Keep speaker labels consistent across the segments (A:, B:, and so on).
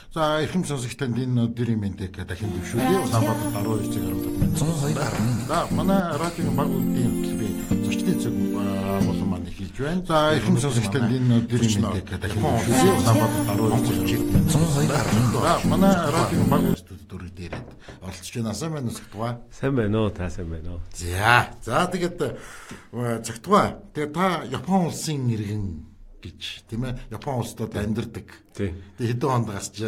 A: За эрхэм сонсогчдод энэ өдрийн мэндийг дахин дэвшүүлье. Улаанбаатар 12 цаг харуулдаг мэнд 102.1. За манай радиогийн баг үеийн хөтөлбөрийн зочны зүг болон маань эхэлж байна. За эрхэм сонсогчдод энэ өдрийн мэндийг дахин дэвшүүлье. Улаанбаатар 12 цаг 102.1. За манай радиогийн баг студид дээрээ оролцож байна. Сайн байна уу Цагтгаа?
B: Сайн байна уу? Та сайн байна уу?
A: За тэгээд Цагтгаа. Тэгээд та Япон улсын иргэн гэж тийм ээ, Япон улсад амьдардаг. Тэгээд хэдэн хонд гарч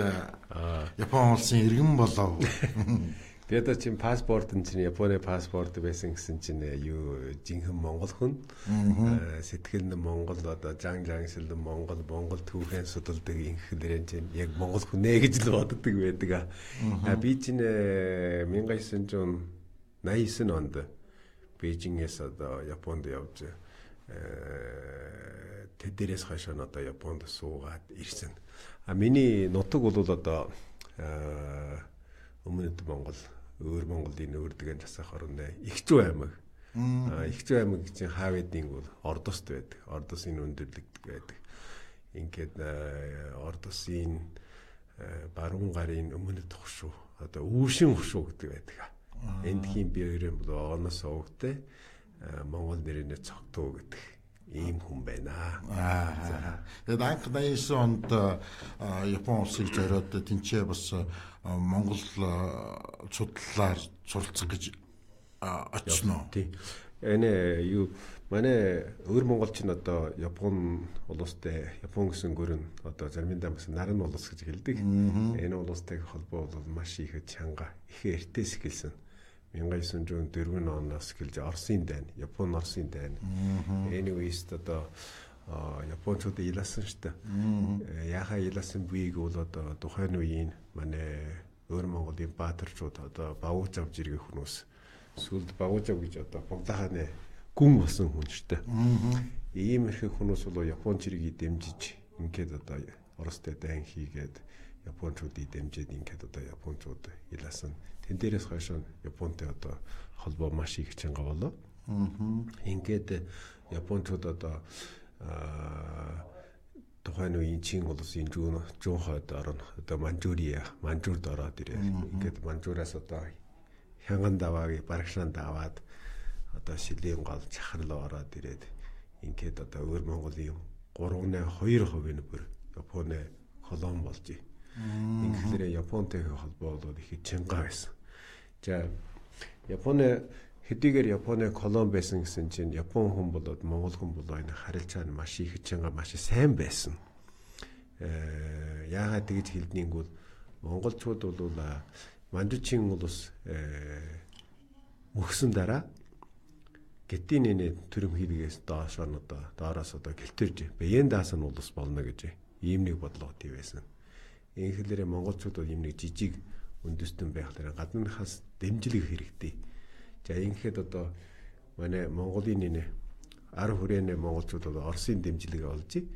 A: Япон улсын иргэн болов.
B: Тэгээд чинь паспорт нь чинь Японы паспорт байсан гэсэн чинь юу жинхэнэ монгол хүн. Сэтгэл нь монгол, одоо жаншилд монгол түүхэн судалдаг инхлэрэн чинь яг монгол хүнээ гэж л боддог байдаг. Би чинь 1989 онд Бээжингээс одоо Японд явж тэдэрээс хашаа одоо Японд суугаад ирсэн. Миний нутаг бол одоо өмнөд Монгол, өөр Монголын өөрдгэн засах орон Игчүү аймаг. Игчүү аймаг чинь Хавэдийн бол Ордост байдаг. Ордосын өндөрлөгдөг байдаг. Ингээд Ордосын баруун гарын өмнөд хушуу, одоо Үүшин хушуу гэдэг байдаг. Эндхийн биеэрэн бол оноос өвгтэй Монгол нэрээр цогтуу гэдэг ийм хүн байна.
A: Тэгээд анх 89 онд Япон улсыг зориод тэнцээ бас Монгол судлалаар суралцах гэж очно.
B: Тийм. Энэ юу манай өөр монголч нь одоо Япон улстай, Япон гэсэн гөрн одоо заримдаа бас наран улс гэж хэлдэг. Энэ улстай холбоо бол маш их чанга, их эртээс эхэлсэн. 1904 оноос эхэлж Оросын дайн, Япон Оросын дайн. Энэ үеэст одоо Япончууд илаасан шүү дээ. Яхаа илаасан буйг бол одоо тухайн үеийн манай өөр Монголын баатарчууд одоо багууж авч ирэх хүмүүс. Сүлд багууж ав гэж одоо Богдаханы гүн болсон хүн шүү дээ. Иймэрхүү хүмүүс бол Япон чиргийг дэмжиж ингээд одоо Оростой дайн хийгээд Япончуудыг дэмжиж ингээд одоо Япончууд илаасан. Тэн дээрээс хойш Японтэй одоо холбоо маш их чанга болоо. Ингээд Япончууд одоо тухайн үеийн Чин улсын Жунхойд орно. Одоо Манжурд ороод ирээ. Ингээд Манжураас одоо Хянган давааг Барагшаанд аваад одоо Шилийн гол Чахарлаа ороод ирээд ингээд одоо өөр Монголын 3.2% нь бүр Японы колон болж байна. Ингээр Японтэй холбоо бол их чанга байсан. За Японы хэдийгээр Японы колон байсан гэсэн чинь Япон хүн болоод Монгол хүн болоо энэ харилцаа нь маш их чанга, маш сайн байсан. Яагаад тэгж хэлднийг бол монголчууд бол Манжучин улс мөхсөн дараа Гетийн нэ төрөм хийдгээс доороос одоо гэлтэрж Бэендаас нь улс болно гэж ийм нэг бодлого тийвэсэн. Инхлээрээ монголчууд бол юм нэг жижиг үндэстэн байхлаар гадныхаас дэмжлэг хэрэгтэй. За ингэхэд одоо манай Монголын нэ ар хүрээний монголчууд бол Оросын дэмжлэг олж,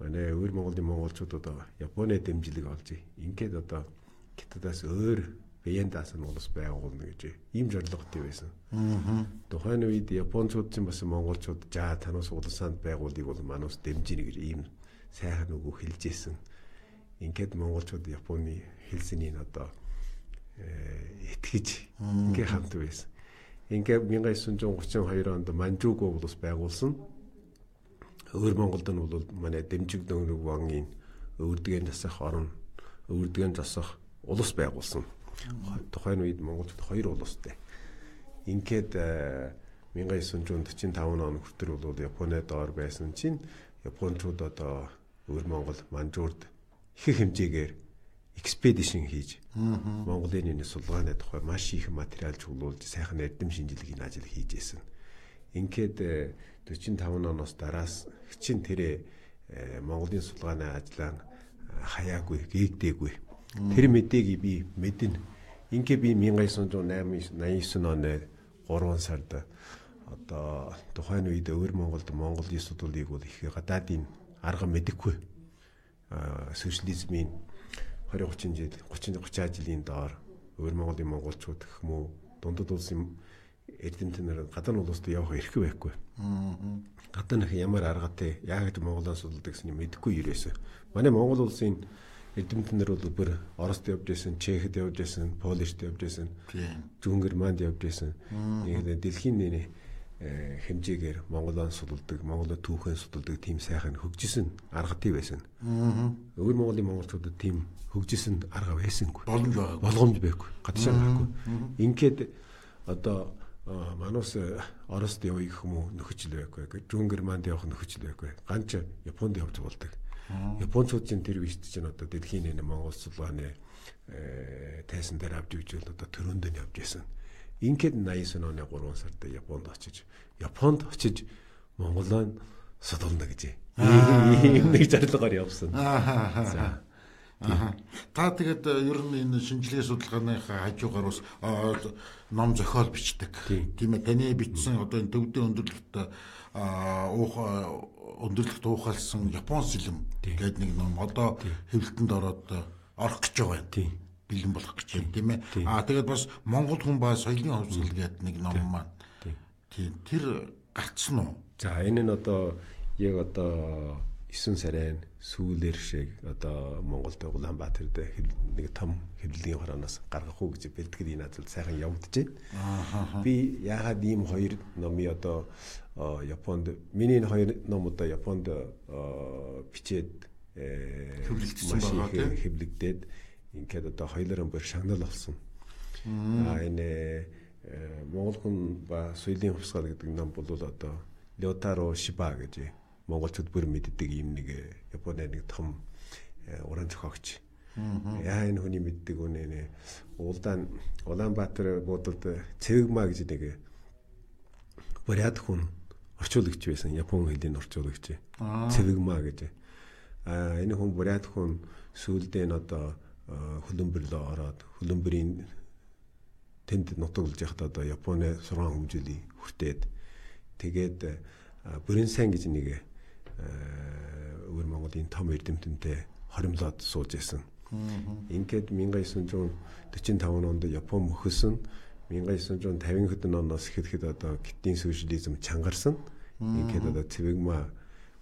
B: манай өөр Монголын монголчууд одоо Японы дэмжлэг олж, ингээд одоо Гитадаас өөр Бэендаас нь улс байгуулна гэж ийм зорилготой байсан. Тухайн үед Япончууд ч бас монголчууд за танаас улсанд байгуулыг бол манус дэмжинэ гэж ийм сайхан үг хэлж ийсэн. Ингээд монголчууд Японы хэлснийг одоо итгэж ингээ хамт байсан. Ингээ 1932 онд Манжууг улс байгуулсан. Өөр Монголд нь бол манай Дэмжиг Дөнгөг вангийн өвөрдгэн засах орон, өвөрдгэн засах улс байгуулсан. Тухайн үед монголчууд хоёр улстай. Ингээд 1945 он хүртэл бол Японы доор байсан чинь Япончууд одоо өөр Монгол Манжуурд их хэмжээгээр экспедишн хийж Монголын энэ сулгааны тухай маш их материал чуулуулж сайхан эрдэм шинжилгээний ажил хийж байсан. Ингээд 45 оноос дараас чинь тэр Монголын сулгааны ажлаа хаяагүй, гээгдээгүй. Тэр мэдээг би мэднэ. Ингээд би 1989 оны 3 сард одоо тухайн үед өөр Монголд Монголын судлалыг бол их гадаадын арга мэдэхгүй. Социализмын 20-30 жил 30 жилийн доор өөр Монголын монголчууд гэх юм уу дундад улсын эрдэмтнэр гадаад улсад явах эрх байхгүй. Гадаадх ямар аргатай яг гэж Монголоос судалдаг гэсэн юм мэдэхгүй ирээсэ. Манай Монгол улсын эрдэмтнэр бол бүр Орост явж байсан, Чехэд явж байсан, Полишд явж байсан, Зүүн Германд явж байсан. Ингээд дэлхийн нэрийн хэмжээгээр Монголоос судалдаг, Монголоо түүхэн судалдаг тийм сайхан хөгжисэн аргатай байсан. Өвөр Монголын монголчуудад тийм хөгжисэн арга байсангүй. Боломж байхгүй. Гадшаа байхгүй. Ингээд одоо манус Орост явъя гэх юм уу нөхөжл байхгүй. Зүүн Германд явах нөхөжл байхгүй. Ганч Японд явж болдог. Япончуудын тэр вишт чинь одоо дэлхийн нэр Монгол судалгааны тайсан дээр авч ижил одоо төрөнд нь явж байсан. Ингээд 89 оны 3 сард Японд очиж Монголоо судална гэж. Нэг зорилгоор явсан. За.
A: Та тэгээд ер нь энэ шинжилгээ судалгааныхаа хажуугаар бас ном зохиол бичдэг. Тийм ээ, таны бичсэн одоо энэ төвдөө өндөрлөлт уухалсан Япон сэлэм гэдэг нэг ном одоо хэвлэлтэнд ороод орох гэж байгаа юм. Бэлэн болох гэж байна, тийм ээ. Тэгээд бас Монгол хүн ба соёлын хувьсгал гэдэг нэг ном маань. Тийм тэр гарцсан уу?
B: За энэ нь одоо яг одоо 9 сарын сүүлэр шиг одоо Монголд Улаанбаатарт нэг том хэвлэлийн хорооноос гаргах уу гэж бэлтгэл энэ азал сайхан явагдаж байна. Би яагаад ийм хоёр номыг одоо Японд миний энэ хоёр ном одоо Японд бичээд
A: хэвлэгдсэн байгаа тийм
B: хэвлэгдээд ингээд одоо хоёулаа бүр шагнал болсон. Энэ Монгол хүн ба соёлын хувьсгал гэдэг ном бол одоо Лётаро Шиба гэж монголчууд бүр мэддэг юм нэг Японы нэг том уран зохиогч. Яа энэ хүний мэддэг үнэ Улаанбаатар буудалд Цэвэгма гэж нэг бурят хүн орчуулагч байсан. Япон хэлний орчуулагч. Цэвэгма гэж. Энэ хүн бурят хүн сүүлдээ нь одоо хөлбөмбөрлөө ороод хөлбөмбөрийн тэнд нутаглаж яхад одоо Японы сургаан хөгжүүлийг хүртээд тэгээд бүрэн сайн гэж нэг өвөр Монголын том эрдэмтэнтэй хоримлоод сууж байсан. Ингээд 1945 онд Япон мөхөсөн 1950 оноос ихэд одоо гитийн сошиализм чангарсан. Ингээд одоо Цэвэгма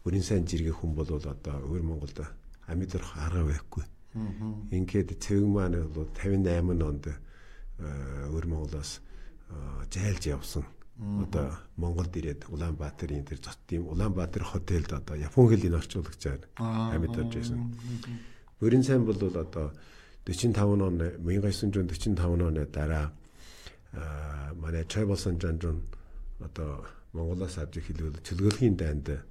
B: бүрэн сайн жиргээ хүн бол одоо өвөр Монголд амьдарах арга байхгүй. Ингээд Цэвэгма нь бол 58 онд өвөр Монголоос жайлж явсан. Одоо Монголд ирээд Улаанбаатарын тэр зот тийм Улаанбаатар хотелд одоо Япон хэлний орчуулагчаар амьдарч байсан. Бүрэн сайн бол одоо 45 он 1945 оны дараа манай Чойболсон жанрын одоо Монголоос авч хэлвэл чөлгөөлхийн дайнд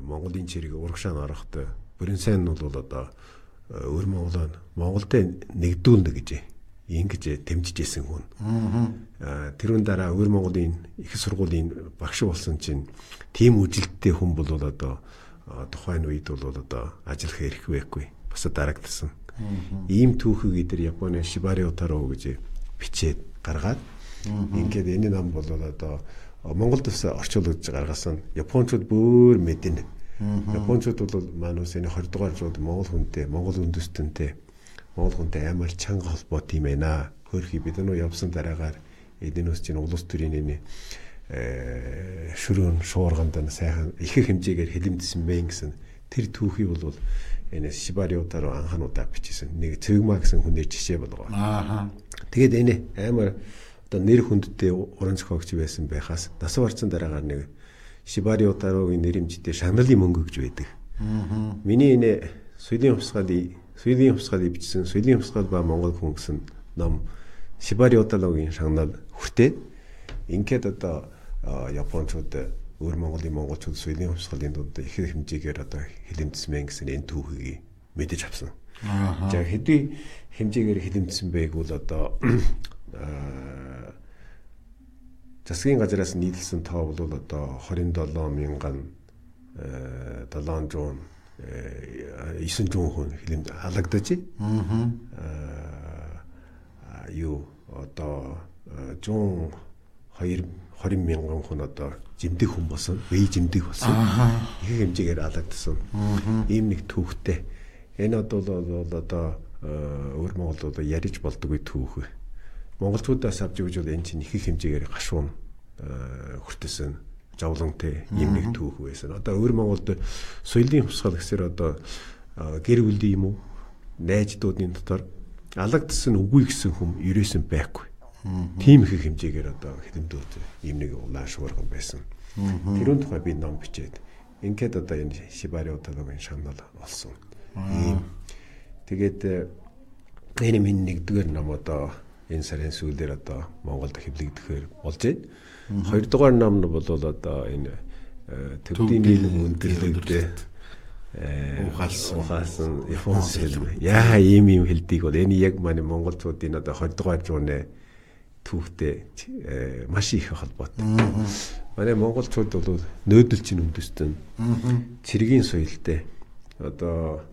B: Монголын чирэг урагшаан орохдоо бүрэн сайн нь бол одоо өвөр Монголд нэгдүүлнэ гэж ингэж дэмжиж исэн хүн. Тэрүүн дараа өвөр Монголын их сургуулийн багш болсон чинь тийм үжилттэй хүн бол одоо тухайн үед бол одоо ажиллах эрх байхгүй. Бас дарагдсан. Ийм түүхийг эдэр Японы Шибари Утаро гэж бичээд гаргаад ингээд энэ ном бол одоо Монголд бас орчуулж гаргасан. Япончууд бүр мэднэ. Япончууд бол манус энэ 20 дугаар зуунд Монгол хүнтэй, Монгол үндэстэнтэй Монгол хүнтэй амар чанга холбоо тийм ээ. Хөрхи бид нөө явсан дараагаар эднээс чинь улс төрийн нэ шүрэн шуурганд нь сайхан их хэмжээгээр хилэмдсэн мэн гэсэн тэр түүхий бол энэ Шибари Утаро анхануудаа бичсэн. Нэг Цэвэгма гэсэн хүнээр жишээ болгоо. Тэгээд энэ амар одоо нэр хүндтэй уран зохиогч байсан байхаас нас барцсан дараагаар нэг Шибари Утарогийн нэрэмжтэй шагналын мөнгө гэж байдаг. Миний энэ соёлын хувьсгалыг бичсэн соёлын хувьсгал ба Монгол хүн гэсэн ном Шибари Утарогийн шагнал хүртээд ингээд одоо Япончууд өвөр Монголын монголчууд соёлын хувьсгалын дунд их хэмжээгээр одоо хилэмдсэн гэсэн энэ түүхийг мэдэж авсан. За хэдий хэмжээгээр хилэмдсэн байг бол одоо засгийн газраас нийлсэн тоо бол одоо 27,700 900 хүн хилэмд халагдаж юу одоо 120 мянган хүн одоо жимдэг хүн болсон, бие жимдэг болсон. Их хэмжээгээр халагдсан. Ийм нэг түүхтэй. Энэ бол одоо өвөр Монгол одоо ярьж болдоггүй түүх. монголчуудаас авч өгч бол энэ чинь их хэмжээгээр гашуун хүртэсэн жавлантай юм нэг түүх байсан. Одоо өвөр Монголд соёлын хувьсгал гэсээр одоо гэр бүлийн юм уу найзуудын дотор алагдсан үгүй гэсэн хүм ерөөсөн байхгүй. Тийм их хэмжээгээр одоо хилэмдүүд юм нэг улаан шуурган байсан. Тэрүүн тухай би ном бичээд ингээд одоо энэ Шибари удаагийн шанал олсон. Тэгээд энэ минь нэгдүгээр ном одоо энэ сарын сүүлээр одоо Монголд хэвлэгдэхээр болж байна. Хоёрдугаар ном нь бол одоо энэ төвдийн нийлэн өндөрлөгдөө ухаалсан Япон хэлм. Яа ийм хэлдгийг бол энэ яг манай монголчуудын одоо 20-р зууны түүхтэй маш их холбоотой. Манай монголчууд бол нөөдөлчин үндэстэн цэргийн соёлтой одоо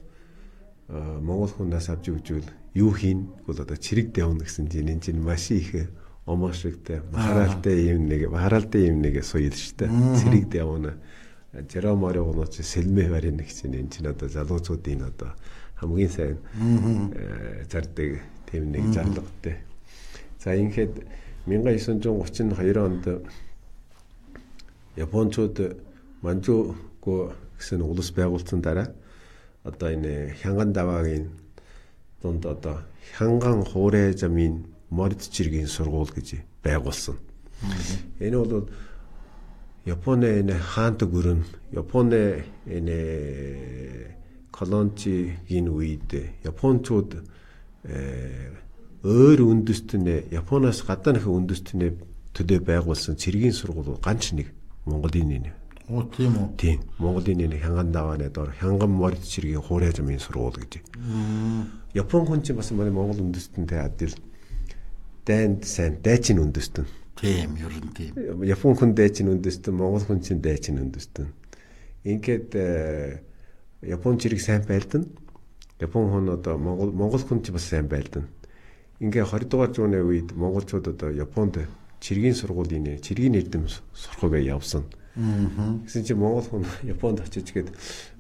B: монгол хүнээс авч өгжүүл юу хийн бол одоо цэрэг давна гэсэн чинь энэ чинь маш их омошигтэй махаралтай юм нэг соёл шүү дээ. Цэрэг давна Жероморо гонооч сэлмэ барин нэг чинь энэ чинь одоо залуучуудын одоо хамгийн сайн зардаг тийм нэг зарлагтай. За ингээд 1932 онд Япончууд Манчжууг гэсэн улс байгуулсан дараа одоо энэ Хянган даваагийн донд одоо Хянган хуурай замын морд цэргийн сургууль гэж байгуулсан. Энэ бол Японы энэ хаант гүрэн Японы энэ колончийн үед Япончууд өөр үндэстэн Японоос гадаа нөх үндэстэн төдөө байгуулсан цэргийн сургууль ганц нэг Монголын энэ.
A: Оо тийм үү.
B: Тийм. Монголын энэ Хянган давааны доор Хянган морд цэргийн хуурай замын сургууль гэж. Япон хүн чинь бас манай Монгол үндэстэнтэй адил дайнд сайн дайчин үндэстэн.
A: Тийм, ер нь тийм.
B: Япон хүн дайчин үндэстэн, Монгол хүн чинь дайчин үндэстэн. Ингээд Япон цэрэг сайн байлдан. Япон хүн одоо Монгол хүн чинь бас сайн байлдан. Ингээ 20-р зууны үед монголчууд одоо Японд цэргийн сургуулийн цэргийн эрдэм сурахыг явсан. Гэсэн чинь монгол хүн Японд очиж гээд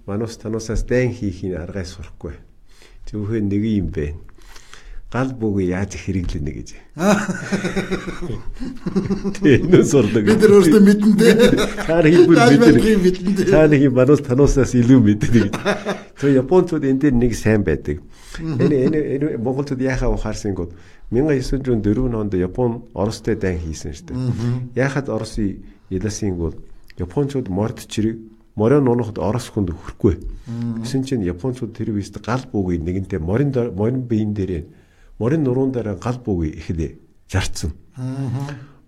B: манус танусаас дайн хийхин аргай сурахгүй. Зөвхөн нэг юм бэ. Гал бүг яаж хэрэглэнэ гэж. Энэ сурдаг.
A: Бид нар өөрсдөө мэдэн дээ.
B: Цааны манус танусаас илүү мэддэг гэж. Тэр Японууд энэ дээр нэг сайн байдаг. Энэ монголчууд яхаа ухаарсан гол 1904 онд Япон Оростой дайн хийсэн шүү дээ. Яхад Оросын яласын гол Япончууд морд цэрэг морин нунахад Орос хүнд өгөхгүй. Гэсэн чинь Япончууд тэр үест гал бүгийг нэгэнтээ морин биен дээр морин нуруунд дараа гал бүгийг ихэд зарцсан.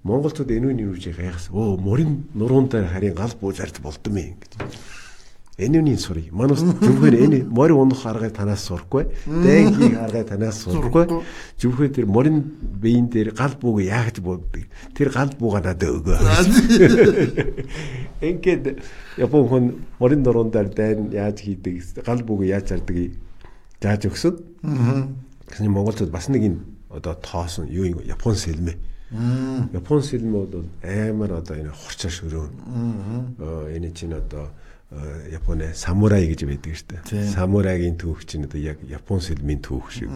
B: Монголчууд энэ үний үржих яахсан. Оо морин нуруунд дараа харин гал буу зарж болдом юм гэж. Энэ үний сурыг. Манус зөвхөн энэ морин унах аргыг танаас сурахгүй. Дайн хийх аргыг танаас сурахгүй. Зөвхөн тэр морин биен дээр гал бууг яагч болдог. Тэр гал бууга надад өгөө. Ингээд Япон хүн морин нуруунд дараа дайн яаж хийдэг, гал бууг яаж зардгийг зааж өгсөн. Гэсэн монголчууд бас нэг энэ одоо тоосон юу юм Япон сэлмэ. Япон сэлмэ бол амар одоо энэ хурцаа шөрөөн. Энэ чинь одоо Японы самурай гэж байдаг шүү дээ. Самурайгийн түүх чинь одоо яг Япон сэлмийн түүх шиг.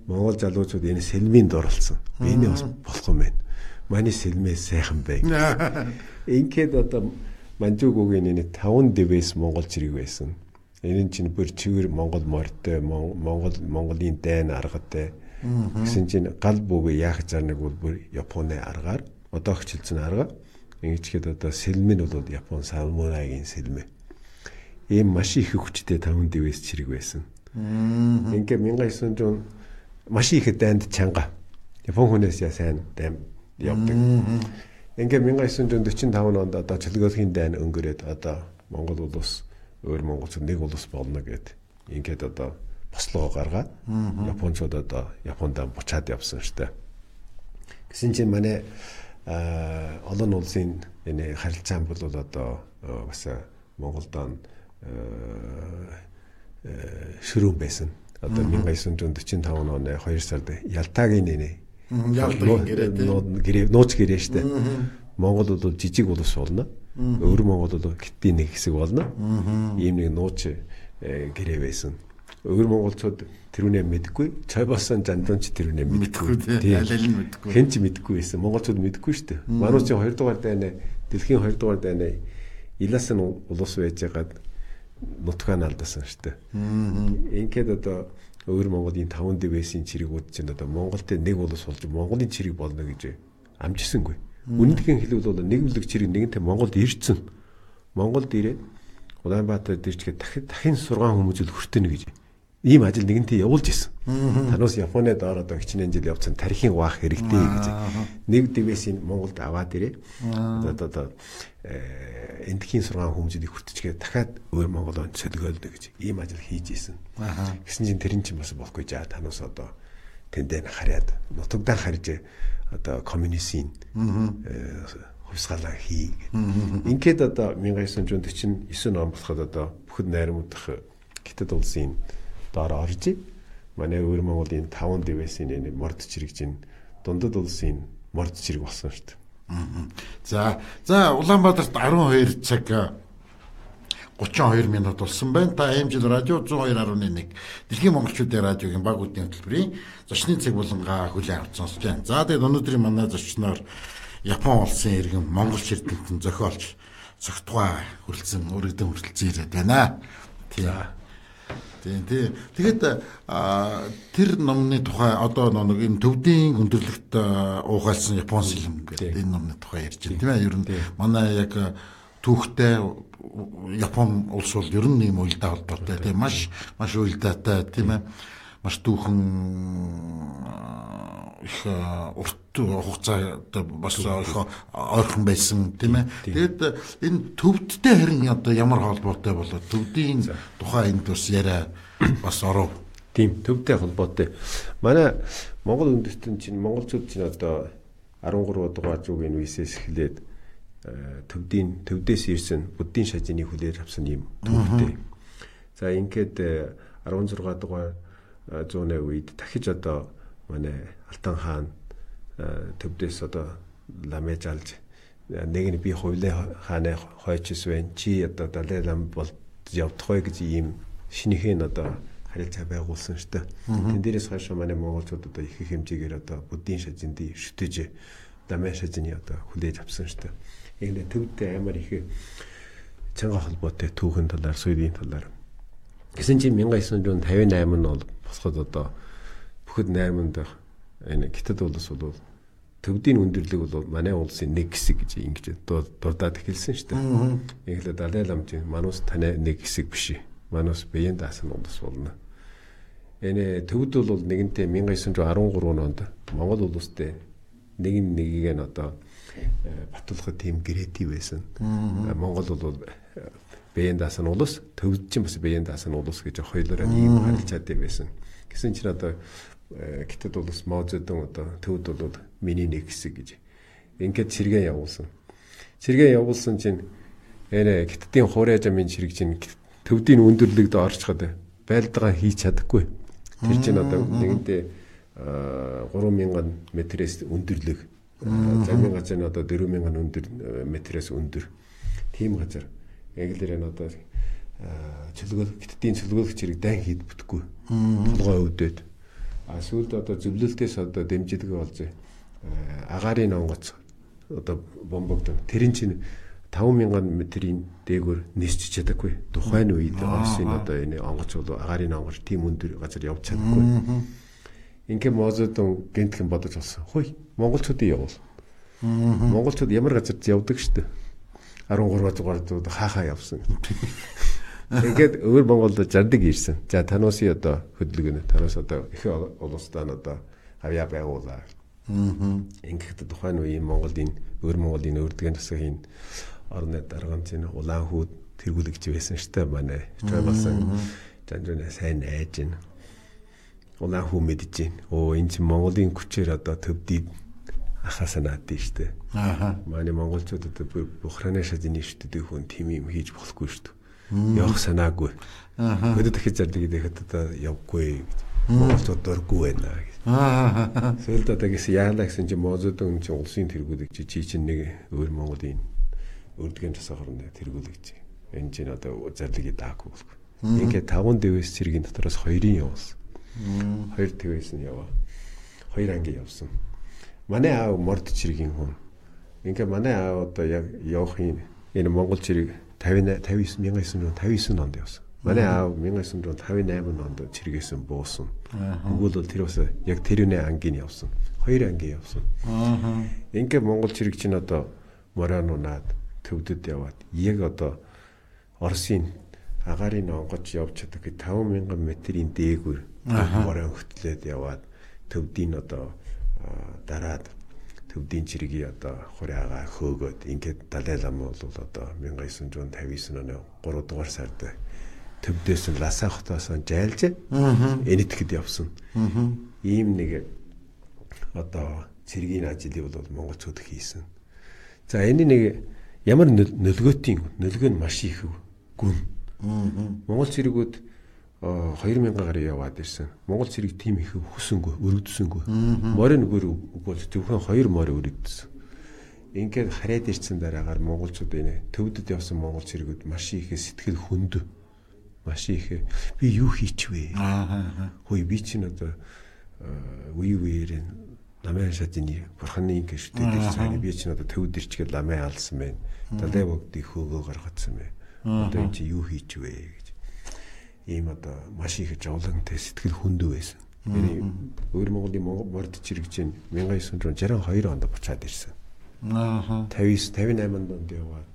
B: Монгол залуучууд энэ сэлмийн дурлцсан. Би энэ бас болох юм байна. Манай сэлмээ сайхан бай. Ингээд одоо Манчжуугийн энэ 5 дэвэс монгол цэрэг байсан. Энэ чинь бүр чигээр монгол морьтой Монголын дайн аргатай. Гэсэн чинь гал бүг яах зарныг бол бүр Японы аргаар одоо хчилсэн арга. Ингэчгээд одоо сэлмэн бол Япон самурайгийн сэлмэ. Ийм маш их хүчтэй 5 дэвэс цэрэг байсан. Ингээ 1900 маш их дайнд чанга. Япон хүнээс сайн дайм явдаг. Ингээ 1945 онд одоо чөлгөөлхийн дайн өнгөрөөд одоо Монгол улс өөр монголчууд нэг улс болно гэд ингээд одоо бослогоо гаргаад Япончууд одоо Японд буцаад явсан штэ. Гэсэн чинь манай олон улсын энэ харилцаан бол одоо бас Монголдон шөрөөн байсан. Одоо 1945 оны 2 сард Ялтагийн нууц гэрээ штэ. Монгол бол жижиг улс болно. Өвөр Монгол бол гитийн нэг хэсэг болно. Ийм нэг нууц гэрээ байсан. өвөр монголчууд тэрүүнээ мэдгүй, Чойбосон Жандунч тэрүүнээ мэдгүй.
A: Аль нь мэдгүй.
B: Хэн ч мэдгүй байсан. Монголчууд мэдгүй шүү дээ. Манайч 2 дугаар дайны дэлхийн 2 дугаар дайны Иласан улус байжгаад нутгаа алдсан шүү дээ. Ингээд одоо өвөр Монголын 5 дивэсийн чирэгүүд чинь одоо Монголд нэг улс болж Монголын чирэг болно гэж амжсангүй. Үнэнхээр хэлбэл бол нэг бүлэг чирэг нэгэнтээ Монголд ирсэн. Монголд ирээд Улаанбаатар дэрчгээд дахин 6 хүмүүжил хүртэнэ гэж ийм ажил нэгэнтээ явуулж исэн. Танаас Японид ороод хичнээн жил явцсан тарихын waах хэрэгтэй гэж. Нэг дивэсийн Монголд аваад ирээ. Одоо эндхийн 6 хүмүүжлийг хүртчихээ дахиад өвөр Монголд солигоолно гэж ийм ажил хийж исэн. Гэсэн чинь тэрэн чинь бас болохгүй жаа танаас одоо тэндээ хараад нутагдан харж одоо коммунистийн хувьсгалаа хий. Ингээд одоо 1949 он болоход одоо бүхэд найрамдах Хятад улсын доор орж манай өвөр Монголын 5 дивэсийн нэг морд чирэг чинь дундад улсын морд чирэг болсон шүү дээ.
A: За Улаанбаатарт 12 цаг 32 минут болсон байна. Та амжилт радио 102.1 Дэлхийн монголчуудын радиогийн баг үдийн хөтөлбөрийн зочны цаг болонгаа хүлээн авч сонсож байна. За тэгээд өнөөдрийн манай зочноор Япон улсын иргэн Монгол ширтэгтэн зохиолч Цогтгой хүрэлцэн өргөдөн хүрэлцэн ирээд байна. Тэгээд тэр номны тухай одоо нэг энэ төвдийн өндөрлөгт уухайлсан Япон сэлэм гэдэг энэ номны тухай ярьж байна тийм ээ. Ер нь манай яг түүхтэй Япон улс бол ер нь ийм уялдаа холбоотой тийм маш уялдаатай тийм ээ. Маш түүхэн их урт хугацаанд бас ойрхон байсан тийм ээ. Тэгээд энэ төвдтэй харин одоо ямар холбоотой болоод төвдийн тухай энд бас яриа бас оров.
B: Тийм төвдтэй холбоотой. Манай Монгол үндэстэн чинь монголчууд чинь одоо 13 дугаар зуугийн үеэс эхлээд төвдөөс ирсэн буддийн шажины хүлээж авсан юм төвдтэй. За ингээд 16 дугаар зууны үед дахиж одоо манай Алтан хаан төвдөөс одоо ламэж алж нэг нь би хувлаа хааны хойчс байна. Чи одоо Далай лам бол явдах бай гэж ийм шинэхэн одоо харилцаа байгуулсан шүү дээ. Тэн дээрээс хойш манай монголчууд одоо их хэмжээгээр одоо буддийн шажинд шүтэж ламэ шажины одоо хүлээж авсан шүү дээ. Ингээд төвдөө амар их чанга холбоотой түүхэн талаар, суурийн талаар. Гэсэн чинь 1958 он бол босоход одоо бүхэд 8 дахь энэ Хятад улс бол төвдийн өндөрлөг бол манай улсын нэг хэсэг гэж ингэж дурдаад эхэлсэн шүү дээ. Ингээл Далай лам чинь манус таны нэг хэсэг биш. Манус биеийн даасан улс болно. Энэ төвд бол нэгэнтээ 1913 онд Монгол улстай нэгийг нь одоо батлахад тийм гэрээтэй байсан. Монгол бол биеийн даасан улс, төвд чинь бас биеийн даасан улс гэж хоёулаа ийм харилцаатай байсан. Гэсэн чинь одоо Хятад улс Маозедун одоо төвд бол миний нэг хэсэг гэж ингээд сэргээ явуулсан. Сэргээ явуулсан чинь энэ Хятадын хуурай жамын чирэг чинь төвдийн өндөрлөгд орчход байлдагаа хийж чадахгүй. Тэр чинь одоо нэгэнтээ 3000 метрээс өндөрлөг. Замын газар нь одоо 4000 метрээс өндөр. Тийм газар. Эглэр нь одоо Хятадын цөлгөөлөх чирэг дан хийд бүтггүй. Толгой өвдөд. Сүүлд одоо зөвлөлтөөс одоо дэмждэг болж агаарын онгоц одоо бомбогдсон. Тэр чинь 5000 метрийн дээгүүр нисч чадахгүй. Тухайн үед Оросын одоо энэ онгоц бол агаарын онгоц тийм өндөр газар явж чадахгүй. Ингээ Маозедун гэнтхэн бодож болсон. Хөөе, монголчуудын явуул. Монголчууд ямар газарт явдаг штэ. 13 дугаар зууд хаахаа явсан. Ингээд өвөр Монголд зардаг ирсэн. За тануусын одоо хөдөлгөөн танаас одоо их улстай одоо авьяа байгуулаа. Ингээд тухайн үеийн Монголын өвөр Монголын өрдгэн засгийн орны дарган чинь улаан хүүд тэргүүлэгч байсан штэ манай. Чойбосон жанжуна сайн найж гин. Улаан хүү мэдэж гин. Энэ чинь Монголын хүчээр одоо төвдий ахаа санаад штэ. Манай монголчууд одоо Украины шажины шүтдэг хүн тийм юм хийж болохгүй штэ. Явах санаагүй. Өдөө дахиж зардаг гэхэд одоо явгүй. Монголчууд дургүй байна гэж. Сүүлд одоо гэсэн яалаа гэсэн чинь Маозедун чинь улсын тэргүүлэгч чи чинь нэг өвөр Монголын өрдгэн засаг орны тэргүүлэгч. Энэ чинь одоо зарлагыг даагүй болохгүй. Ингээд 5 дэвэс цэргийн дотроос 2-ын явуулсан. 2 дэвэс нь яваа. 2 анги явсан. Манай аав морд цэргийн хүн. Ингээд манай аав одоо яг явахын энэ Монгол цэрэг 1959 онд явсан. Манай аав 1958 онд цэргээсэн буусан. Өгөөл бол тэр бас яг тэрүүний ангийн явсан. 2 ангийн явсан. Ингээд Монгол цэрэг чинь одоо Моранунаад төвдөд яваад яг одоо Оросын агарын онгоч явж чаддаг 5000 метрийн дээгүүр Моран хөтлөөд яваад төвдийн одоо дараад төвдийн цэргийн одоо хураага хөөгөөд ингээд Далай лама бол одоо 1959 оны 3 дугаар сард төвдөөс нь Ласа хотоос жайлж энэтгэд явсан. Ийм нэг одоо цэргийн ажлыг бол монголчууд хийсэн. За энэ нэг ямар нөлгөөтэй нөлгөө нь маш их гүн. Монгол цэргүүд 2000 гаруй яваад ирсэн. Монгол цэрэг тийм их хүсэнгүй, өргөдсөнгүй. Морин өгөөл зөвхөн 2 морь өргөдсөн. Ингээд хараад ирсэн дараагаар монголчууд энэ төвдөд явсан монгол цэргүүд маш их сэтгэл хөндө. Маш их би юу хийчихвэ? Хөөе би чинь одоо үеэр ламын шатны бурханы ингэ шүтээд ирсэн. Би чинь одоо төвд ирчгээд ламын алсан байна. Далай богдыг хөөгөө гаргацсан байна. Одоо энэ чи юу хийж вэ гэж. Ийм одоо маш их жавлагантай сэтгэл хөндөө байсан. Энэ өөр Монголын морд цэрэг чинь 1962 онд буцаад ирсэн. 58 онд яваад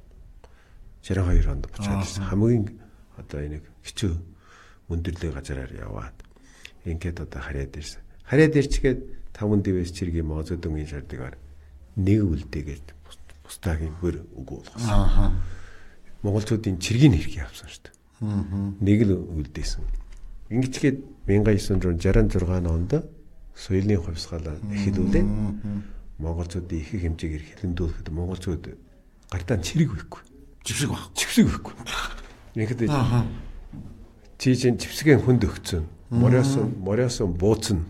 B: 62 онд буцаад ирсэн. Хамгийн одоо энэ хэцүү өндөрлөг газараар яваад ингээд одоо хараад ирсэн. Хараад ирчгээд 5 дэвэс цэргийн Мозод өнгийн шардгаар нэг үлдээгээд бусдаагийн хөр үгүй болгосон. Монголчуудын цэргийн хэрэг явсан шүү дээ. Нэг л үлдээсэн. Ингэчгээд 1966 онд соёлын хувьсгалаа эхлүүлээ. Монголчуудын их хэмжээгээр хилэмдүүлэхэд монголчууд гартаа цэрэг байхгүй. Живсэг байхгүй. Ингээд чи чинь живсгийн хүнд өгцөн. Мориоос бууцна.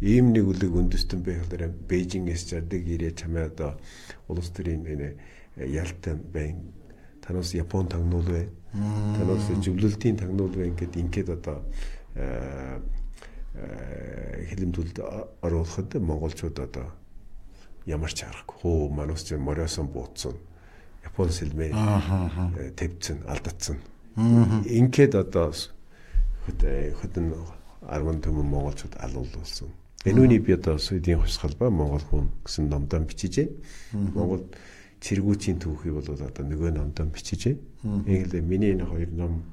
B: Ийм нэг үлэг үндэстэн байхлаар Бээжингээс жадаг ирээ чамаа одоо улс төрийн энэ ялтан байна. Танаас Япон тагнуул бай. Танаас зөвлөлтийн тагнуул бай ингээд одоо хилэмдүүлд оруулахад монголчууд одоо ямар ч харахгүй. Хөө манус ч мориоос бууцсан. Япон сэлмээ тавьцсан, алдацсан. Ингээд одоо хөдөн 10 төмөн монголчууд алуулсан. Энүүний би одоо Соёлын хувьсгал ба Монгол хүн гэсэн номдоо бичижээ. Монгол цэргүүчийн түүхийг бол одоо нөгөө номдоо бичижээ. Ингээл миний энэ 2 ном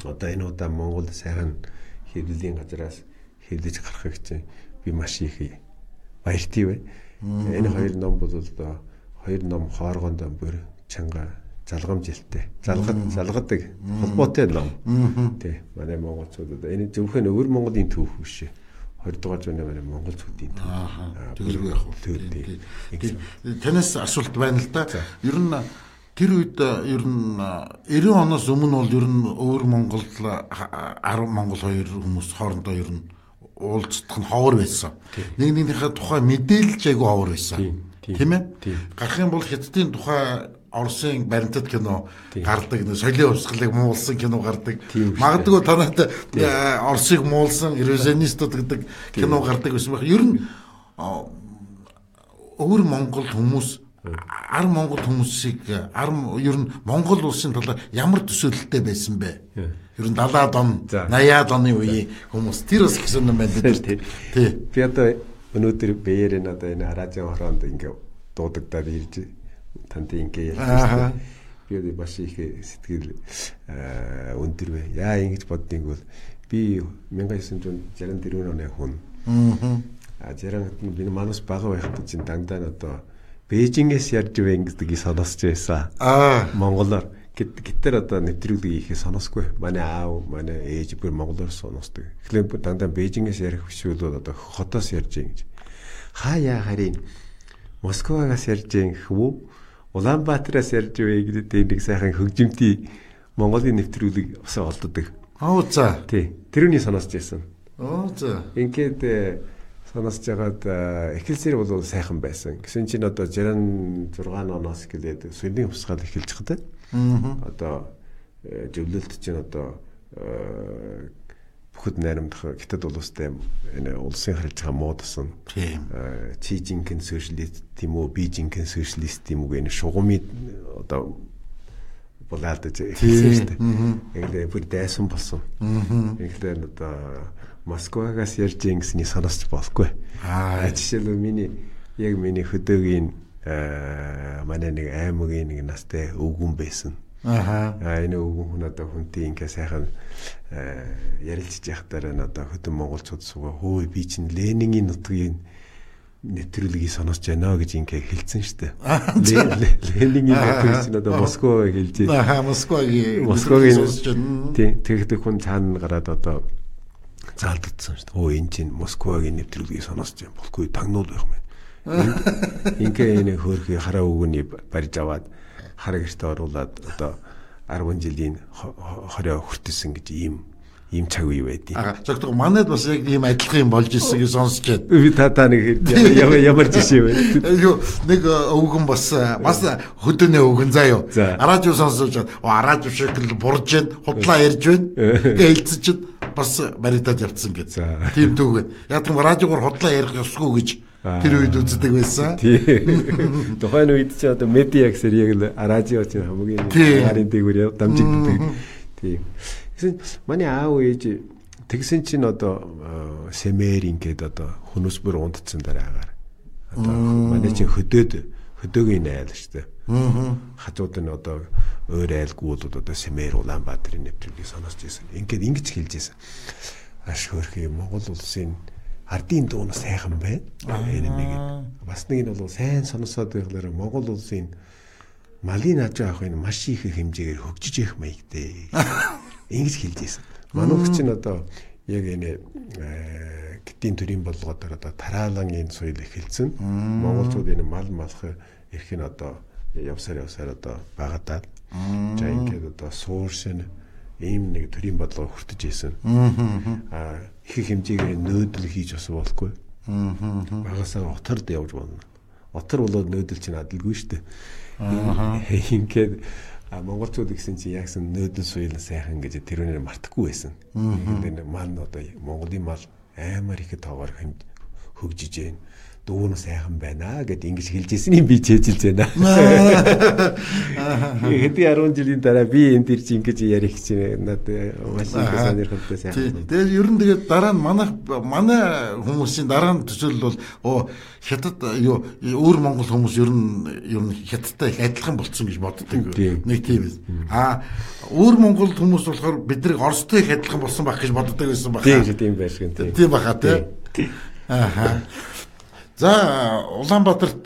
B: одоо энэ удаа Монгол сайхан хэвлэлийн газраас хэвлэж гарахыг чинь би маш их баяртай бай. Энэ 2 ном бол одоо 2 ном хооргонд бүр чанга залгамжилттай. Залгадаг холбоотой ном. Тэ манай монголчууд энэ зөвхөн өвөр Монголын түүх биш. 20 дугаар зууны манай монголчуудын түүх.
A: Тэгэлгүй яг үү. Танаас асуулт байна л да. Ер нь тэр үед ер нь 90 оноос өмнө бол ер нь өвөр Монгол 10 Монгол хоёр хүмүүс хоорондоо ер нь уулзах нь ховор байсан. Нэгнийхээ тухай мэдээлж айгүй ховор байсан. Тийм ээ? Гарах юм бол Хятадын тухай Оросын баримтат кино гардаг, соёлын хувьсгалыг муулсан кино гардаг. Магадгүй танад Оросыг муулсан ревизионистууд гэдэг кино гардаг байсан байх. Ер нь өвөр Монгол хүмүүс, ар Монгол хүмүүсийг ер нь Монгол улсын талаар ямар төсөөлөлтэй байсан бэ? Ер нь 70-аад он, 80-аад оны үеийн хүмүүс тэр бас их сонирн байна дээ. Тий.
B: Би одоо өнөөдөр бээр одоо энэ радио хороонд ингээ дуудагдаад ирж танд ингээ ярьсан. Би бас их сэтгэл өндөр бай. Яа ингэж боддгийг бол би 1964 оны хүн. Жарангат нь би манус бага байхад чинь дандаа одоо Бээжингээс ярьж байна гэдгийг сонсож байсан. Монголоор гитэр одоо нэвтрүүлгийг хийхээ сонсгүй. Манай аав, манай ээж бүр монголоор сонсдог. Тэгэхээр дандаа Бээжингээс ярих биш бол одоо хотоос ярьж байна гэж. Хаяа харин Москвагаас ярьж байна хүү? Улаанбаатараас ярьж вэ гэдэг нэг сайхан хөгжимтэй Монголын нэвтрүүлэг бас олддог.
A: За.
B: Тий. Тэрүүний сонсож байсан.
A: За.
B: Ингээд сонсож байгаад эхэлсээр бол сайхан байсан. Гэсэн чинь одоо 66 оноос гэлээд соёлын хувьсгал эхэлж хадаа. Одоо зөвлөлт чинь одоо бүхэд найрамдах Хятад улстай энэ улсын харилцаа муудсан. Чи жинхэнэ сошиалист тийм үү, би жинхэнэ сошиалист тийм үү энэ шугамыг одоо болоод хэлсэн шүү дээ. Эглээ бүр дайсан болсон. Эглээ одоо Москвагаас ярьж ингэсний санасч болохгүй. Жишээлбэл миний хөдөөгийн манай нэг аймгийн нэг настай өвгөн байсан. Энэ өвгөн хүн одоо хүнтэй ингээ сайхан ярилцж яхахтаар одоо хөдөө монголчууд суугаа хөөе би чинь Ленинийн нутгийн нэвтрүүлгийг сонсож байна гэж ингээ хэлсэн шүү дээ. Ленинийн нэвтрүүлэг чинь одоо Москваг хэлж байна. Москвагийн сонсож байна. Тэгэх хүн цаана гараад одоо заалдсан шүү дээ. Өө энэ чинь Москвагийн нэвтрүүлгийг сонсож байна. Болохгүй тагнуул байх юм. Ингээ энэ хөөрхий хараа өвгөний барьж аваад хараа гэртээ оруулаад одоо 10 жилийн 20 хүртэлсэн гэж ийм цаг үе байдیں۔
A: Зөвхөн манайд бас яг ийм адилхан юм болж ирсэн гэж сонсож байна.
B: Би та нэг ямар жишээ вэ?
A: Нэг өвгөн бас хөдөөний өвгөн заа юу. Араажуу сонсож араажуу шиг л бурж байна, худлаа ярьж байна. Ингээ хэлцэж чинь бас баригдаад явцсан гэж. Тийм түүгээр. Яг тийм радиогоор худлаа ярих ёсгүй гэж тэр үед үздэг байсан.
B: Тухайн үед ч одоо медиа гэсээр яг л радио чинь хамгийн гарын дээгүүр дамжигддаг. Тийм. Гэсэн манай аав ээж тэгсэн чинь одоо сэмэр ингээд одоо хөнөс бүр ундцсан дараагаар одоо манай чинь хөдөөгийн айл шүү дээ. Хажууд нь одоо өөр айлгууд одоо сэмэр Улаанбаатарын нэвтрүүлгийг сонсч байсан. Ингээд ингэж хэлж байсан. Аш хөрхий Монгол улсын ардын дуун сайхан байна. Энэ нэг бас нэг нь бол сайн сонсоод байхлаар Монгол улсын малын аж ахуйн маш их хэмжээгээр хөгжиж явах маягтай. Ингэж хэлж байсан. Манайх чинь одоо яг энэ гидийн төрийн бодлогоор одоо тараалан энэ соёл эхэлсэн. Монголчууд энэ мал малх эрх нь одоо явсаар одоо багадаад за ингээд одоо сууршин ийм нэг төрийн бодлого хүртэж ийсэн. Их хэмжээгээр нөөдөл хийж бас болохгүй. Багасаа оторд явж болно. Отор болоод нөөдөл чинь адилгүй шүү дээ. Ингээд монголчууд гэсэн чинь ягсан нөөдөл суйл сайхан гэж тэрүүнээр мартахгүй байсан. Энэ мал одоо Монголын мал амар их тоогоор хөгжиж байна. Дүүн сайхан байна гэд ингэж хэлж ирснийг би чэжилж байна. Хэдий 10 жилийн дараа би энэ төр чи ингэж ярих чинь надад маш их сонирхолтой сайхан.
A: Тэгээд ер нь тэгээд дараа нь манай хүмүүсийн дараа нь төсөөлөл бол Хятад өөр монгол хүмүүс ер нь Хятадтай их адилхан болцсон гэж боддог. Нэг тийм ээ. Өөр монгол хүмүүс болохоор бидний Оростой их адилхан болсон байх гэж боддог байсан баха.
B: Тийм байх гэнэ.
A: Тийм баха тий. За Улаанбаатарт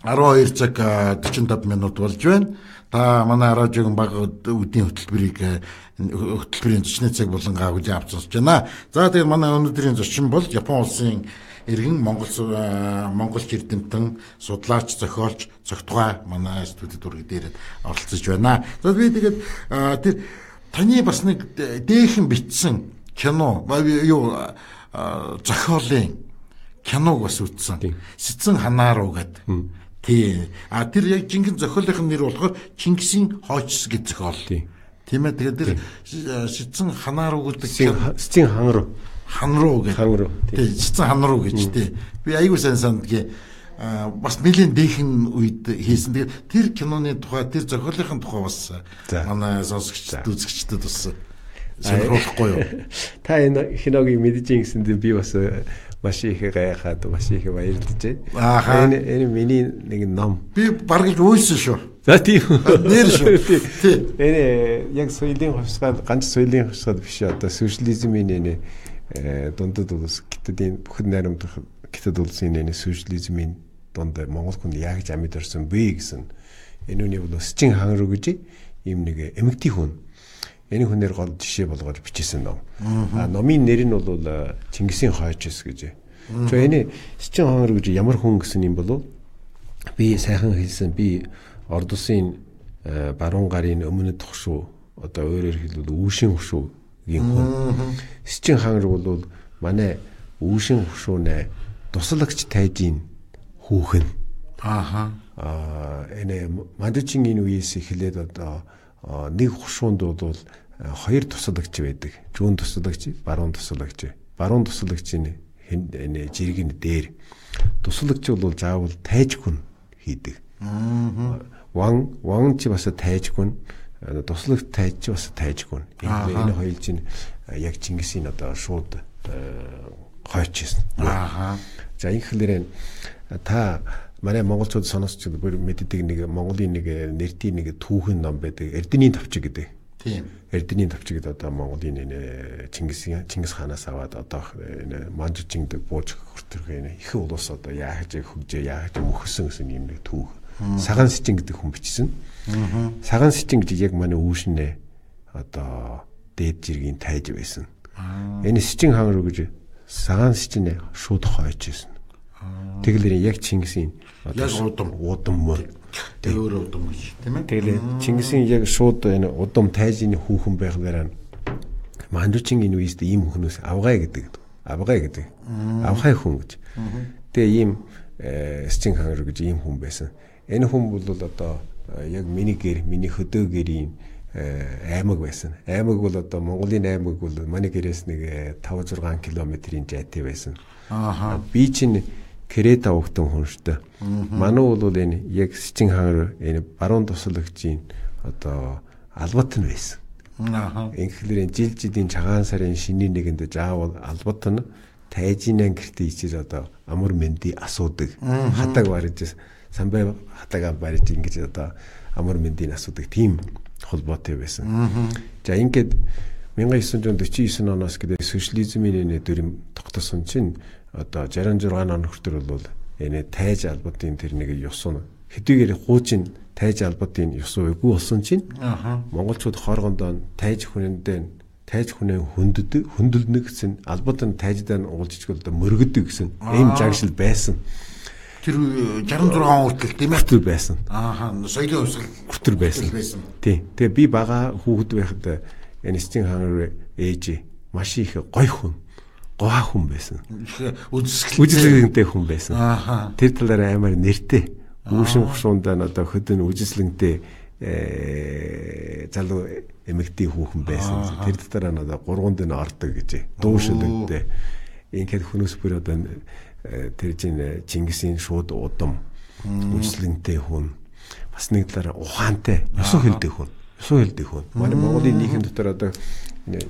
A: 12 цаг 45 минут болж байна. Та манай радиогийн баг үдийн хөтөлбөрийн зочны цаг болон хүлээн авч сонсож байна. За тэгээд манай өнөөдрийн зочин бол Япон улсын иргэн Монголч эрдэмтэн, судлаач, зохиолч, цогтгой манай студид дург дээр оролцож байна. За би тэгээд тэр таны бас нэг дээхэн бичсэн кино зохиолын киног бас үзсэн. Сэцэн ханааруу гэдэг. Тий. Тэр яг жинхэнэ зохиолын нэр болохоор Чингисийн хойчс гэж зохиол. Тийм ээ. Тэгээд тэр сэцэн ханааруу гэдэг
B: сэцэн
A: ханруу гэдэг. Тий. Сэцэн ханруу гэж тий. Би айгүй сайн сандгийн бас нэлийн дээхэн үед хийсэн. Тэгээд тэр киноны тухай, тэр зохиолын тухай бас манай сонсогчдод, үзэгчдод бас сонирхолтой юу?
B: Та энэ киногийг мэдэж ингэсэнд би бас маш их гайхаад маш их баярлаж байна. Энэ миний нэг ном.
A: Би бараг л үйсэн шүү.
B: За тийм.
A: Нэр шүү.
B: Тийм. Энэ яг соёлын хувьсгаад ганц соёлын хувьсгаад биш одоо социализмын энэ дундад улс Хятадын бүхэн найрамдах Хятад улсын энэ социализмын дунд Монгол хүн яг ч амьд орсон бэ гэсэн энэ үний бол Сэцэн ханруу гэж ийм нэг эмэгтэй хүн. Энэ хүнээр гол жишээ болгоод бичсэн ном. Номын нэр нь бол Чингисийн хойчс гэж. За энэ Сэцэн ханруу гэж ямар хүн гэсэн юм болов? Би сайхан хэлсэн. Би орд улсын баруун гарын өмнөд хушуу одоо өөрөөр хэлбэл үүшин хушуугийн хүн. Сэцэн ханруу бол манай үүшин хушуунаа туслагч тайжийн хүүхэн. Энэ Мандучин энэ үеэс эхлээд одоо нэг хушуунд бол хоёр туслагч байдаг. Зүүн туслагч, баруун туслагч. Баруун туслагчийн жиргэн дээр. Туслагч бол заавал тайжгүй хийдэг. Ван ч бас тайжгүй, туслагч тайж ч бас тайжгүй. Энэ хоёул чинь яг Чингисийн одоо шууд хойчсон. За инхлээр та манай монголчууд сонсч бүр мэддэг нэг Монголын нэг нэртийн нэг түүхэн ном байдаг. Эрдэнийн тавчиг гэдэг. Тийм. Эрдэнийн тавчиг гэдэг одоо Монголын энэ Чингис хаанаас аваад одоо энэ Манжучинд бууж хүртэрхээ их улс одоо яаж хөгжөө яаж мөхсөн гэсэн юм нэг түүх. Саган Сичин гэдэг хүн бичсэн. Саган Сичин гэж яг манай үүшнээ одоо дээд жиргийн тайж байсан. Энэ Сичин хаан руу гэж Саган Сичин шууд хойч байсан. Тэгэлэр яг Чингисийн
A: яг удам
B: мөр
A: өөр удам гэж тийм ээ.
B: Тэгэлэр Чингисийн яг шууд энэ удам тайжны хүүхэн байхлаараа Манжучин энэ үеэст ийм хүнээс авгай гэдэг. Авгай хүн гэж. Тэгээ ийм Сичин хаан руу гэж ийм хүн байсан. Энэ хүн бол одоо яг миний хөдөө гэрийн аймаг байсан. Аймаг бол одоо Монголын аймаг бол манай гэрээс нэг 5-6 км-ийн зайтай байсан. Би чинь Крэта угтан хүн шүү дээ. Манай бол энэ яг Сичин хаан энэ баруун туслагчийн одоо албат нь байсан. Инхлээр жилийн цагаан сарын шинийн нэгэнд заавал албат нь тайжинан гэртээ ичиж одоо амар мэнди асуудаг. Хатаг барьж самбай хатагаа барьж ингэж одоо амар мэндийн асуудаг тийм холбоотой байсан. За ингээд 1949 оноос гэдэг социализмын дүрм тогтсон чинь одоо 66 он хүртэл бол энэ тайж албатын тэр нэг ёсоо хэдийгээр хуучин тайж албатын ёсоо үгүй болсон чинь монголчууд хооргондоо тайж хүнээ хөндөлнө гэсэн албатын тайждаа уулзчихвол одоо мөргөдөг гэсэн ийм жагшил байсан.
A: Тэр 66 он хүртэл тийм ээ
B: хүртэл байсан.
A: Соёлын хувьсгал
B: хүртэл байсан. Тийм. Тэгээ би бага хүүхэд байхад энэ Сичин хаан ээж маш их гой хүн байсан. Үжиглэнтэй хүн байсан. Тэр талаараа амар нэртэй. Үүшин хушуундаа одоо хөдөн үжиглэнтэй залуу эмэгтэй хүүхэн байсан. Тэр талаараа одоо 3 дэн ордог гэж дуушилэгтэй. Ингээд хүмүүс бүр одоо тэр Чингисийн шууд удам үжиглэнтэй хүн бас нэг талаараа ухаантай ёсоо хэлдэг хүн. Манай Монголын нийгэм дотор одоо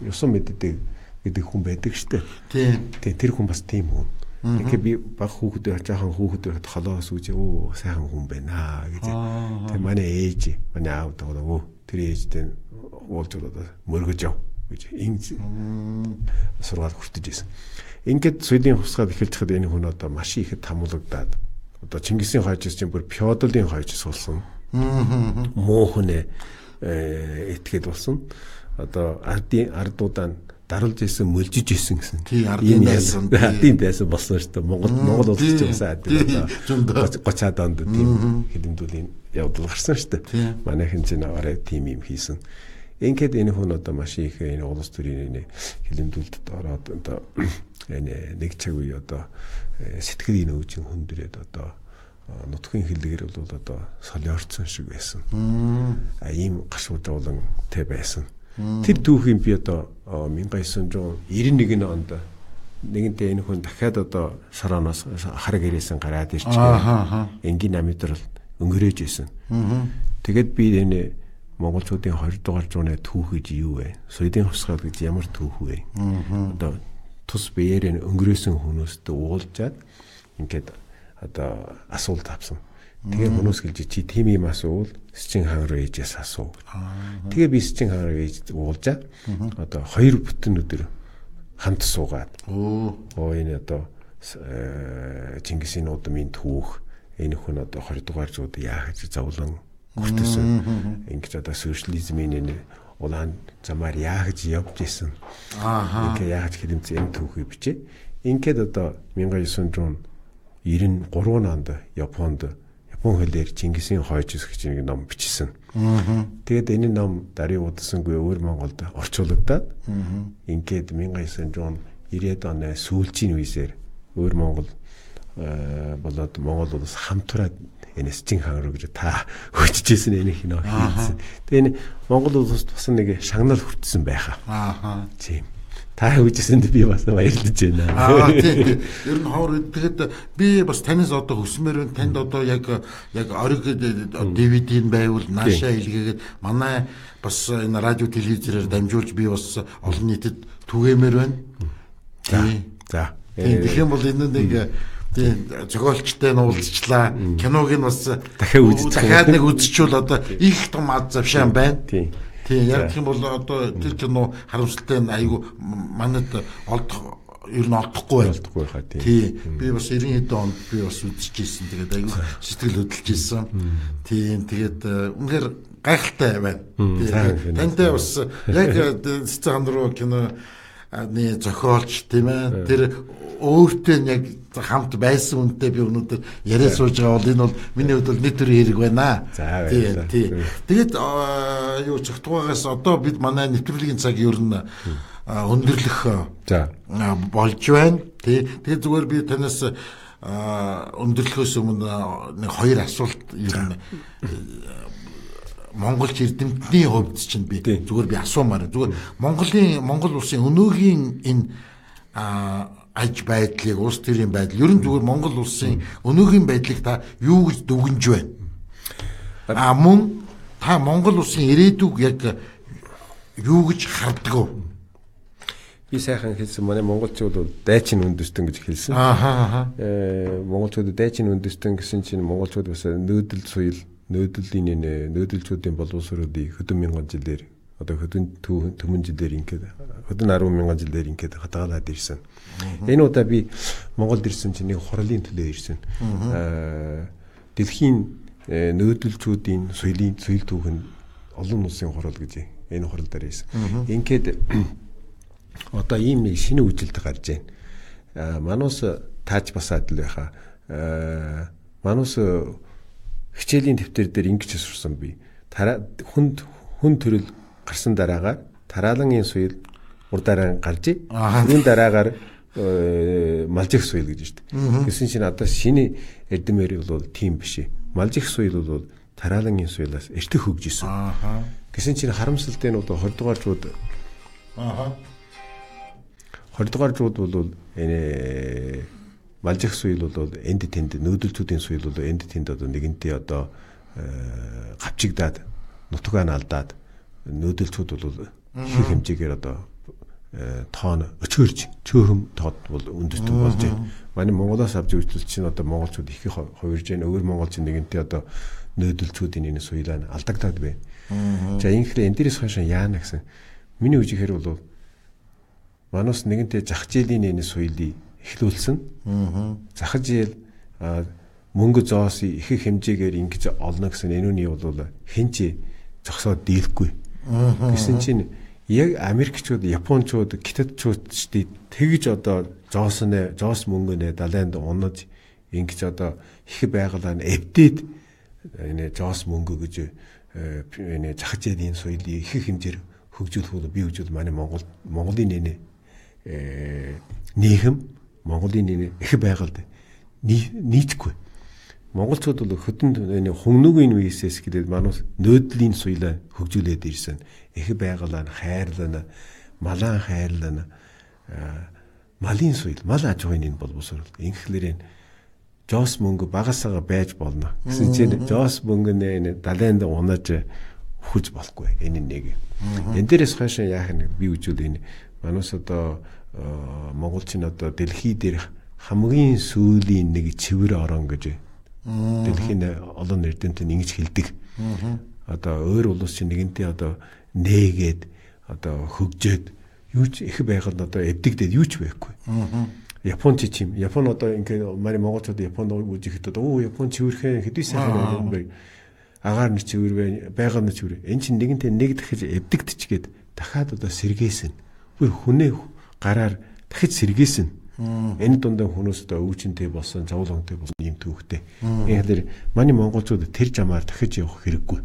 B: ёсоо мэддэг гэдэг хүн байдаг штэ. Тийм. Тэр хүн бас тийм хүн. Тэгэхээр би баг жоохон хүүхэд байхад холоос үгүй сайхан хүн байна гэж. Тэр манай ээж, манай аав даа тэр ээжтэй уулзж одоо мөргөж яв гэж ингэ сургаал хүртэж ирсэн. Ингээд соёлын хувьсгаад эхэлж хад энэ хүн одоо маш их хамуулагдаад одоо Чингисийн хойчос чинь бүр феодалын хойчос болсон. Муу хүнээ этгээд болсон. Одоо ардуудаа даралж исэн мөлжиж исэн гэсэн. Тийм ардын дайсан болсон шүү дээ. Монгол улс ч бас одоо 30-аад онд тийм хилэмдүүлийн явдал гарсан шүү дээ. Манайхан ч наваараа тийм юм хийсэн. Ингээд энэ хүн одоо маш их энэ улс төрийн хилэмдүүлэлтэд ороод одоо энэ нэг цаг үе одоо сэтгэлийн нөөцийн хүндрээд одоо нутгийн хэллэгээр бол одоо солиорцсон шиг байсан. Ийм гашуудуулан тэ байсан. Тэр түүхийн би одоо 1991 онд нэгэнтээ энэ хүн дахиад одоо шорооноос хар гэрээсэн гараад ирчихээ. Энгийн намитрал өнгөрөөж исэн. Тэгэд би энэ монголчуудын 20 дугаар зууны түүх гэж юу вэ? Соёлын хувьсгал гэж ямар түүх вэ? Одоо тус биеэр өнгөрөөсөн хүмүүстэй уулзаад ингээд одоо асуулт авсан. Тэгээ хүмүүс гэлж чи тийм юм асуувал Сичин хаан руу ээжээс асуу. Тэгээ би Сичин хаан руу ээж уулзаад одоо 2 бүтэн өдөр хамт суугаад энэ одоо Чингисийн удмын түүх энэ хүн одоо 20 дугаар зууд яаж зовлон хүртсэн ингэж одоо социализмын энэ улаан замаар яаж явж исэн. Ингээ яаж хэлэмцээ энэ түүхийг бичээ. Ингээд одоо 1993 онд Япон хэлээр Чингисийн хойчос гэж нэг ном бичсэн. Тэгээд энэ ном даруй удасангүй өөр Монголд орчуулагдаад ингээд 1990-ад оны сүүлчийн үеэр өөр Монгол болоод Монгол улс хамтраад энэ Счин хаан руу гэж та хөтжижсэн энэ кино хийсэн. Тэгээ энэ Монгол улсад бас нэг шагнал хүртсэн байхаа. Тийм. Та үжсэнд би бас баярлаж байна.
A: Тийм. Ер нь хоор тэгэхэд би бас танаас одоо хүсмээр байна. Танд одоо яг ориг DVD-н байвал наашаа илгээгээд манай бас энэ радио телевизээр дамжуулж би бас олон нийтэд түгээмээр байна.
B: За.
A: Тэгэх юм бол энэ нэг зохиолчтой нь уулзчлаа. Киног нь бас дахиад нэг үзчихвэл одоо их том аз завшаан байна. Тийм яг тийм бол одоо тэр кино харамсалтай айгу манайд ер нь олдохгүй
B: хаа
A: тийм. Би бас 90 онд би бас үзчихсэн. Тэгээд айгу сэтгэл хөдлөж ирсэн. Тийм тэгээд үнэхээр гайхалтай байна. Тантай бас яг цэцэн руу кино зохиолч тийм ээ тэр өөртөө яг хамт байсан үнтэй би өнөөдөр яриа сууж байгаа бол энэ бол миний хувьд бол нийт төрийн хэрэг байна. Тийм. Тэгээд юу зөвхтгаагаас одоо бид манай нэвтрүүлгийн цаг ер нь өндөрлөх болж байна. Тэгээд зүгээр би танаас өндөрлөхөөс өмнө нэг хоёр асуулт ер нь Монголч эрдэмтний хувьд чинь би зүгээр би асуумаар зүгээр Монгол улсын өнөөгийн энэ аж байдлыг улс төрийн байдал ер нь зүгээр Монгол улсын өнөөгийн байдлыг та юу гэж дүгнэж байна? Мөн та Монгол улсын ирээдүг яг юу гэж хардаг вэ?
B: Би сайхан хэлсэн манай монголчууд бол дайчин үндэстэн гэж хэлсэн. Монголчууд дайчин үндэстэн гэсэн чинь монголчууд бас нөөдөл соёл нөөдөлчүүдийн боловсролыг хэдэн мянган жилээр одоо хэдэн төмөн жилээр ингээд хэдэн 10 мянган жилээр ингээд хадгалаад ирсэн. Энэ удаа би Монголд ирсэн чинь нэг хорлын төлөө ирсэн. Дэлхийн нөөдөлчүүдийн соёл түүх нь олон улсын хурал гэж энэ хурал дээр ирсэн. Ингээд одоо ийм нэг шинэ үжилт гарч байна. Манус тааж басаад л байхаа. Манус хичээлийн дэвтэр дээр ингэж сурсан би. Хүн төрөл гарсан дараагаар тараалангийн соёл урдаараа гарч ирэн дараагаар малжих соёл гэж байна. Гэсэн чинь одоо шинэ эрдэмээр бол тийм биш. Малжих соёл бол тараалангийн соёлоос эртэх хөгжижсэн. Гэсэн чинь харамсалтай нь одоо 20 дугаар жууд бол энэ малжих соёл бол энд тэнд нөөдөлчүүдийн соёл бол энд тэнд одоо нэгэнтээ одоо гавчигдаад нутгаа нь алдаад нөөдөлчүүд бол их хэмжээгээр одоо тоон өчгөрж чөөхөн тод бол үндэстэн болж байна. Манай Монголоос авч үзвэл чинь одоо монголчууд их хувирж байна. Өөр монголч нэгэнтээ одоо нөөдөлчүүдийн энэ соёлоо алдагдаад байна. За инхээр энэ дээрээс хойш яана гэсэн миний үжихээр бол манус нэгэнтээ зах зээлийн энэ соёлыг эхлүүлсэн. Зах зээл мөнгө зоос их хэмжээгээр ингэж олно гэсэн энүүний бол хинч зогсоод дийлэхгүй. Гэсэн чинь яг Америкчууд, Япончууд, Китайчууд тэгж одоо зоос мөнгөнэ далайнд унаж ингэж одоо их байгалаа нь эвдээд энэ зоос мөнгө гэж энэ зах зээлийн соёлыг их хэмжээр хөгжүүлэх бол би үжил манай Монголын нийгэм Монголын их байгальд нийцэхгүй. Монголчууд бол хөдөнд хөнгөнүүгийн үеэс гэдэг манус нөөдлийн соёлоо хөгжүүлээд ирсэн. Их байгалаа хайрлана, малан хайрлана, малын соёл, мал аж ахуйн боловсрол. Инхлээр жоос мөнгө багасаа байж болно. Гэсэн чинь жоос мөнгө нэ далайнд унаж хүч болохгүй. Энэ нэг. Энд дээрээс хойш яах нь би үжил энэ манус одоо монголчин одоо дэлхий дээр хамгийн сүүлийн нэг цэвэр орон гэж дэлхийн олон эрдэмтэд ингэж хэлдэг. Одоо өөр улс чинь нэгэнтээ одоо нээгээд одоо хөгжөөд юу ч их байгаад одоо эвдэгдээд юу ч байхгүй. Япон чим. Япон одоо ингээд манай монголчууд Японд үзэхэд одоо Япон цэвэрхэн хэдий сайхан юм бэ. Агаар нь цэвэр байгаа нь цэвэр. Энд чинь нэгэнтээ нэг дахиж эвдэгдчихгээд дахиад одоо сэргээсэн. Хүнээ гараар дахиж сэргээсэн. Энэ дундаа хүмүүс одоо өвчнөд болсон, завлонтой болсон юм түүхтэй. Тэгэхээр манай монголчууд тэр замаар дахиж явах хэрэггүй.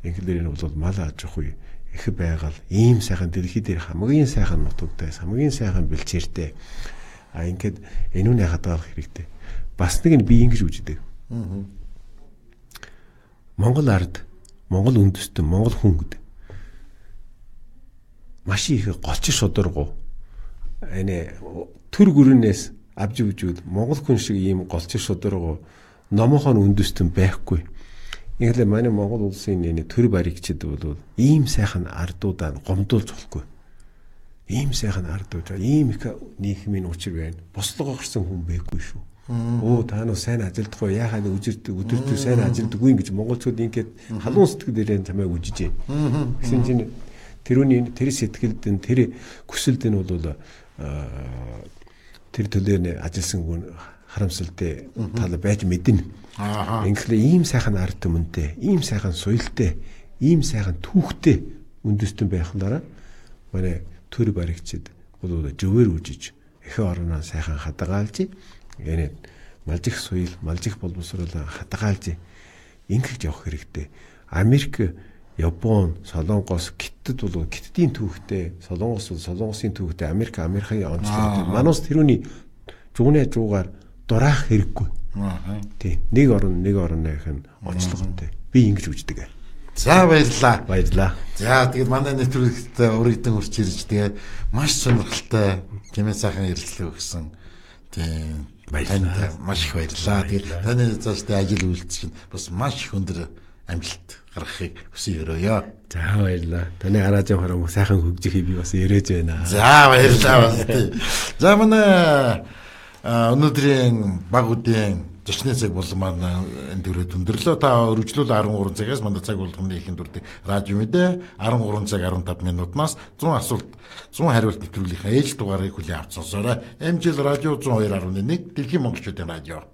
B: Тэгэхээр энэ бол мал аж ахуй их байгаал ийм сайхан дэлхий дээр хамгийн сайхан нутагтай, хамгийн сайхан бэлчээртэй. Ингээд энүүний хадгалах хэрэгтэй. бас нэг нь би ингэж үздэг. Монгол ард, Монгол үндэстэн, Монгол хүн гэдэг маш их голч шударгуу төр гүрнээс авж үзвэл Монгол хүн шиг ийм голч шударгуу номхон үндэстэн байхгүй. Ингээл манай Монгол улсын төр баригчид бол ийм сайхан ардуудаа гомдуулж болохгүй. Ийм сайхан ардууд, ийм их нийгмийн учир байна. Бослого гарсан хүн байхгүй шүү. Оо та нар сайн ажилдах уу? Яахаа өдөртөө сайн ажилдаггүй гэж монголчууд ингээд халуун сэтгэлээрээ чамайг үжиж байна. Гэсэн чинь тэр сэтгэлд нь тэр хүсэлд нь бол тэр төлөө ажилласан хүн харамсалтай тал байж мэднэ. Ингээл ийм сайхан ард түмэнтэй, ийм сайхан соёлтой, ийм сайхан түүхтэй үндэстэн байхлаараа манай төр баригчид бол зөвөр үжиж эхээ орноо сайхан хадгаалж энэ малжих соёл, малжих боловсруулаа хадгаалж ингэж явах хэрэгтэй. Америк, Япон, Солонгос гиттэд бол гиттийн түүхтэй, Солонгос бол Солонгосын түүхтэй, Америкийн онцлогтой. Манус тэрүүний жууны жуугаар дураах хэрэггүй. Тийм. Нэг орны их нь онцлогтой. Би ингэж үздэг.
A: За баярлаа.
B: Баярлаа.
A: За тэгээд манай нэвтрүүлэгт өргөдөн урьж ирж тэгээд маш сонирхолтой хэмээн сайхан ярилцлага өгсөн. Тийм. Баярлалаа. Маш их баярлалаа. Тэгээд таны цаашдаа ажил үйлдэл чинь бас маш их өндөр амжилт гаргахыг хүсье өрөөё.
B: За баярлалаа. Таны гараажийн хором сайхан хөгжихийг би бас ярэж байна.
A: За баярлалаа. За манай өнөөдрийн баг үеийн зочны цаг болон маань энэ төрөд өндөрлөө. Та өргөжлөл 13 цагаас манай цаг болгоны ихэнд үрдэг радио мэдээ 13 цаг 15 минутаас 100 асуулт 100 хариулт нэвтрүүлгийнхаа ээлж дугаарыг хүлээн авч сонсоорой. MJL радио 102.1 Дэлхийн монголчуудын радио.